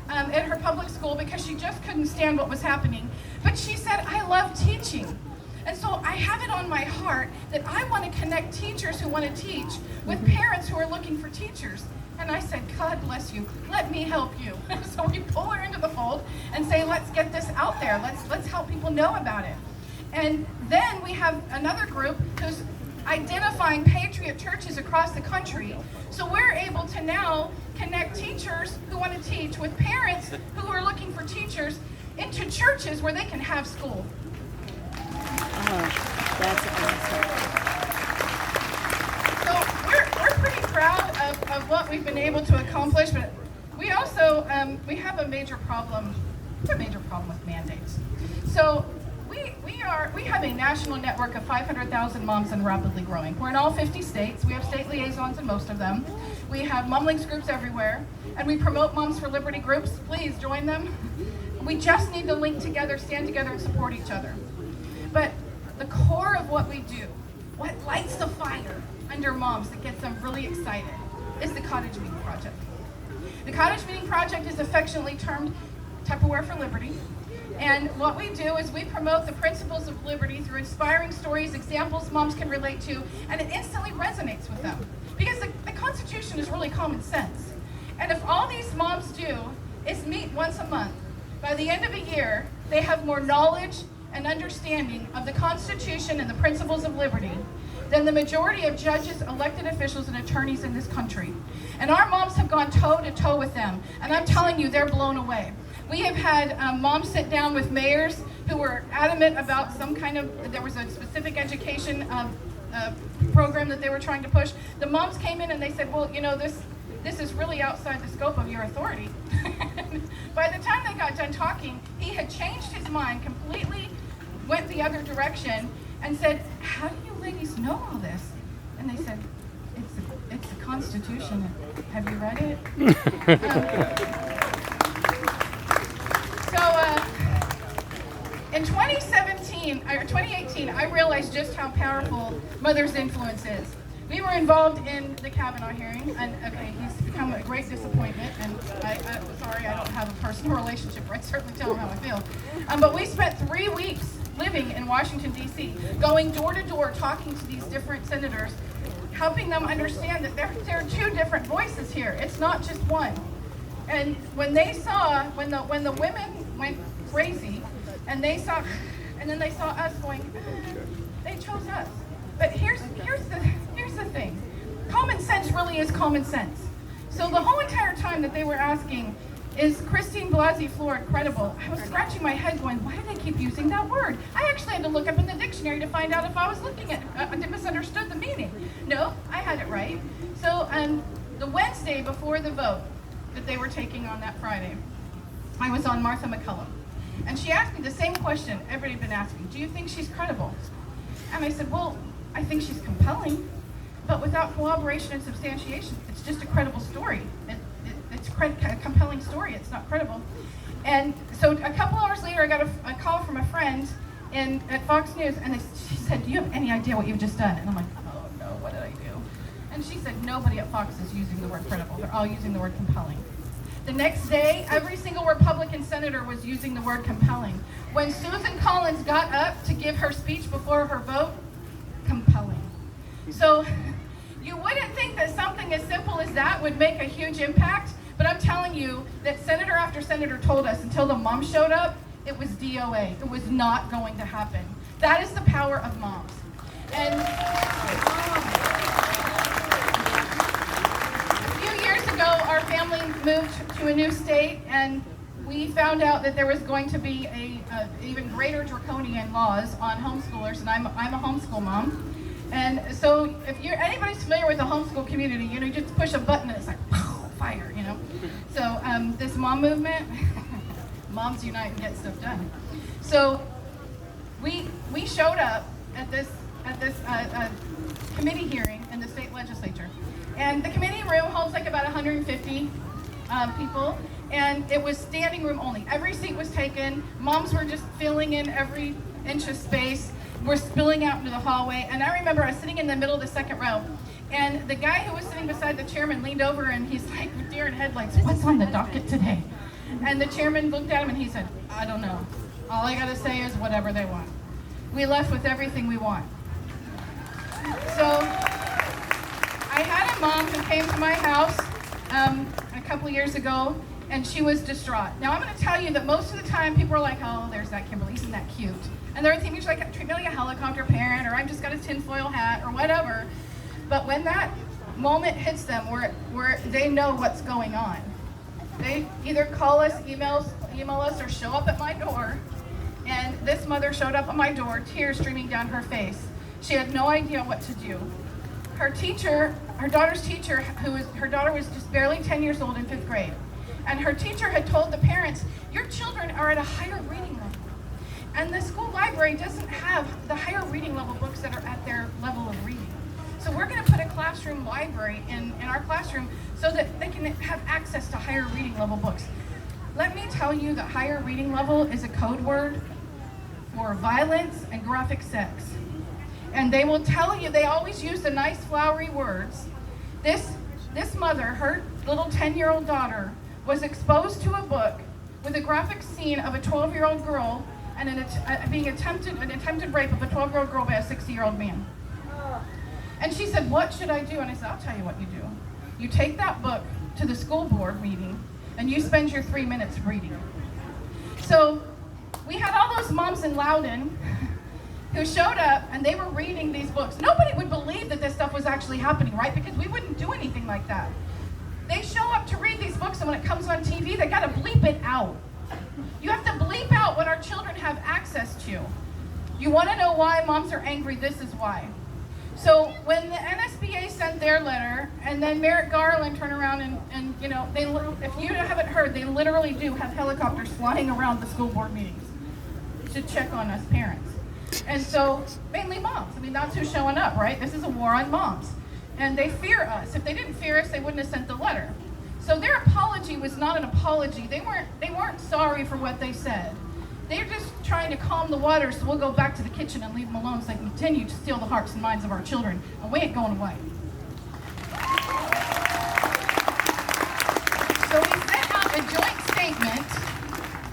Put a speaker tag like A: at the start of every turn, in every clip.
A: at her public school because she just couldn't stand what was happening. But she said, I love teaching. And so I have it on my heart that I want to connect teachers who want to teach with parents who are looking for teachers. And I said, God bless you, let me help you. So we pull her into the fold and say, let's get this out there. Let's help people know about it. And then we have another group who's identifying Patriot churches across the country. So we're able to now connect teachers who want to teach with parents who are looking for teachers into churches where they can have school.
B: Oh, that's awesome.
A: So we're pretty proud of what we've been able to accomplish, but we also we have a major problem. It's a major problem with mandates. So we have a national network of 500,000 moms and rapidly growing. We're in all 50 states. We have state liaisons in most of them. We have momlinks groups everywhere, and we promote Moms for Liberty groups. Please join them. We just need to link together, stand together, and support each other. But the core of what we do, what lights the fire under moms that gets them really excited, is the Cottage Meeting Project. The Cottage Meeting Project is affectionately termed Tupperware for Liberty. And what we do is we promote the principles of liberty through inspiring stories, examples moms can relate to, and it instantly resonates with them. Because the Constitution is really common sense. And if all these moms do is meet once a month, by the end of a year, they have more knowledge and understanding of the Constitution and the principles of liberty than the majority of judges, elected officials, and attorneys in this country. And our moms have gone toe to toe with them, and I'm telling you, they're blown away. We have had moms sit down with mayors who were adamant about some kind of, there was a specific education program that they were trying to push. The moms came in and they said, well, you know, this is really outside the scope of your authority. By the time they got done talking, he had changed his mind completely, went the other direction, and said, how do you ladies know all this? And they said, it's the Constitution. Have you read it? In 2018, I realized just how powerful Mother's influence is. We were involved in the Kavanaugh hearing, and okay, he's become a great disappointment, and I'm sorry I don't have a personal relationship, or I'd certainly tell him how I feel. But we spent 3 weeks living in Washington, D.C., going door to door, talking to these different senators, helping them understand that there are two different voices here. It's not just one. And when they saw, when the women went crazy, and they saw, and then they saw us going, they chose us. But here's the thing. Common sense really is common sense. So the whole entire time that they were asking, is Christine Blasey Ford credible? I was scratching my head going, why do they keep using that word? I actually had to look up in the dictionary to find out if I was looking at, misunderstood the meaning. No, I had it right. So the Wednesday before the vote that they were taking on that Friday, I was on Martha McCullum. And she asked me the same question everybody had been asking. Do you think she's credible? And I said, well, I think she's compelling, but without corroboration and substantiation, it's just a credible story. It's a compelling story. It's not credible. And so a couple hours later, I got a call from a friend at Fox News, and she said, do you have any idea what you've just done? And I'm like, oh no, what did I do? And she said, nobody at Fox is using the word credible. They're all using the word compelling. The next day, every single Republican senator was using the word compelling. When Susan Collins got up to give her speech before her vote, compelling. So you wouldn't think that something as simple as that would make a huge impact, but I'm telling you that senator after senator told us until the mom showed up, it was DOA. It was not going to happen. That is the power of moms. And our family moved to a new state, and we found out that there was going to be even greater draconian laws on homeschoolers, and I'm a homeschool mom. And so if anybody's familiar with the homeschool community, you just push a button and it's like, fire, So this mom movement, moms unite and get stuff done. So we showed up at this committee hearing in the state legislature. And the committee room holds like about 150 people, and it was standing room only. Every seat was taken. Moms were just filling in every inch of space. We're spilling out into the hallway. And I remember I was sitting in the middle of the second row, and the guy who was sitting beside the chairman leaned over, and he's like, with deer in headlights, what's on the docket today? And the chairman looked at him and he said, I don't know. All I gotta say is whatever they want. We left with everything we want. So I had a mom who came to my house a couple years ago, and she was distraught. Now I'm going to tell you that most of the time people are like, oh, there's that Kimberly, isn't that cute? And they're thinking, like, treat me like a helicopter parent, or I've just got a tinfoil hat, or whatever. But when that moment hits them where they know what's going on, they either call us, email us, or show up at my door. And this mother showed up at my door, tears streaming down her face. She had no idea what to do. Her teacher, her daughter's teacher, her daughter was just barely 10 years old in 5th grade. And her teacher had told the parents, your children are at a higher reading level. And the school library doesn't have the higher reading level books that are at their level of reading. So we're going to put a classroom library in our classroom so that they can have access to higher reading level books. Let me tell you that higher reading level is a code word for violence and graphic sex. And they will tell you, they always use the nice flowery words. This mother, her little 10-year-old daughter, was exposed to a book with a graphic scene of a 12-year-old girl and an attempted rape of a 12-year-old girl by a 60-year-old man. And she said, what should I do? And I said, I'll tell you what you do. You take that book to the school board meeting and you spend your 3 minutes reading. So we had all those moms in Loudon who showed up and they were reading these books. Nobody would believe that this stuff was actually happening, right? Because we wouldn't do anything like that. They show up to read these books, and when it comes on TV, they gotta bleep it out. You have to bleep out what our children have access to. You wanna know why moms are angry? This is why. So when the NSBA sent their letter, and then Merrick Garland turned around and you know, if you haven't heard, they literally do have helicopters flying around the school board meetings to check on us parents. And so, mainly moms. I mean, that's who's showing up, right? This is a war on moms. And they fear us. If they didn't fear us, they wouldn't have sent the letter. So their apology was not an apology. They weren't sorry for what they said. They're just trying to calm the waters so we'll go back to the kitchen and leave them alone so they can continue to steal the hearts and minds of our children. And we ain't going away. So we sent out a joint statement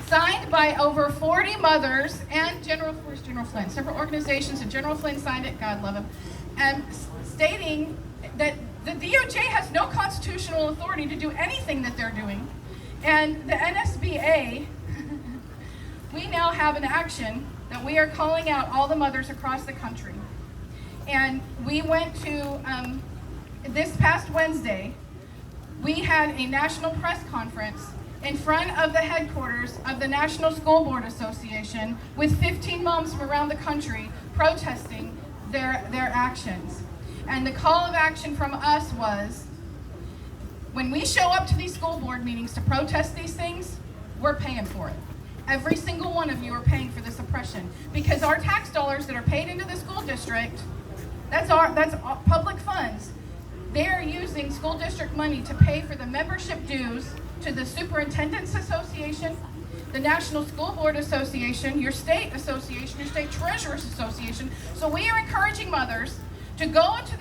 A: signed by over 40 mothers and General Flynn. Several organizations, and General Flynn signed it, God love him, and stating that the DOJ has no constitutional authority to do anything that they're doing. And the NSBA, we now have an action that we are calling out all the mothers across the country. And we went to, this past Wednesday, we had a national press conference in front of the headquarters of the National School Board Association with 15 moms from around the country protesting their actions. And the call of action from us was, when we show up to these school board meetings to protest these things, we're paying for it. Every single one of you are paying for this oppression, because our tax dollars that are paid into the school district, that's public funds. They're using school district money to pay for the membership dues to the Superintendent's Association, the National School Board Association, your state association, your state treasurers association. So we are encouraging mothers to go into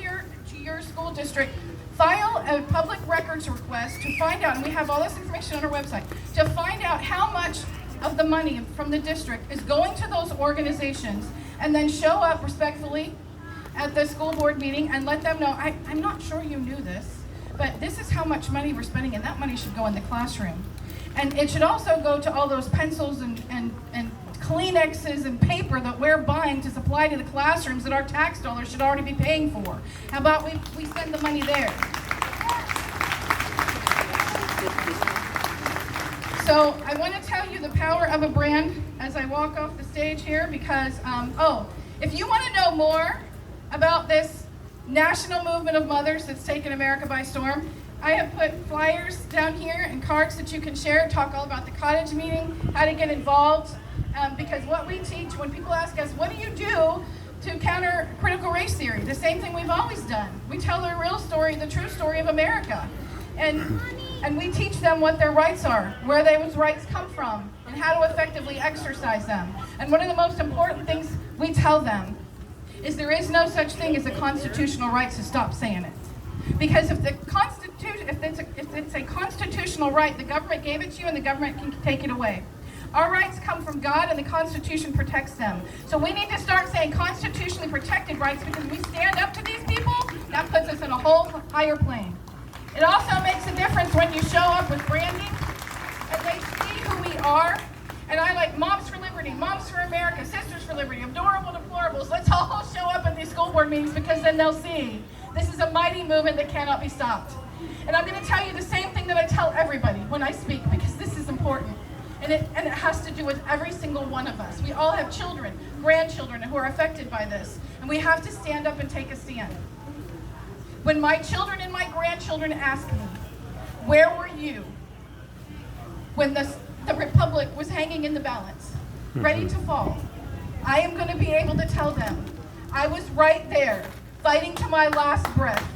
A: your school district, file a public records request to find out, and we have all this information on our website, to find out how much of the money from the district is going to those organizations, and then show up respectfully at the school board meeting and let them know, I'm not sure you knew this, but this is how much money we're spending, and that money should go in the classroom. And it should also go to all those pencils and Kleenexes and paper that we're buying to supply to the classrooms that our tax dollars should already be paying for. How about we send the money there? So I want to tell you the power of a brand as I walk off the stage here, because, if you want to know more about this national movement of mothers that's taken America by storm, I have put flyers down here and cards that you can share, talk all about the cottage meeting, how to get involved, because what we teach, when people ask us, what do you do to counter critical race theory? The same thing we've always done. We tell the real story, the true story of America. And we teach them what their rights are, where those rights come from, and how to effectively exercise them. And one of the most important things we tell them is there is no such thing as a constitutional right, so stop saying it. Because if the Constitution it's a constitutional right, the government gave it to you and the government can take it away. Our rights come from God and the Constitution protects them. So we need to start saying constitutionally protected rights because we stand up to these people, that puts us in a whole higher plane. It also makes a difference when you show up with branding and they see who we are. And I like Moms for Liberty, Moms for America, Sisters for Liberty, Adorable Deplorables. Let's all show up at these school board meetings because then they'll see this is a mighty movement that cannot be stopped. And I'm going to tell you the same thing that I tell everybody when I speak because this is important. And it has to do with every single one of us. We all have children, grandchildren who are affected by this. And we have to stand up and take a stand. When my children and my grandchildren ask me, where were you when the Republic was hanging in the balance, ready to fall? I am going to be able to tell them, I was right there, fighting to my last breath,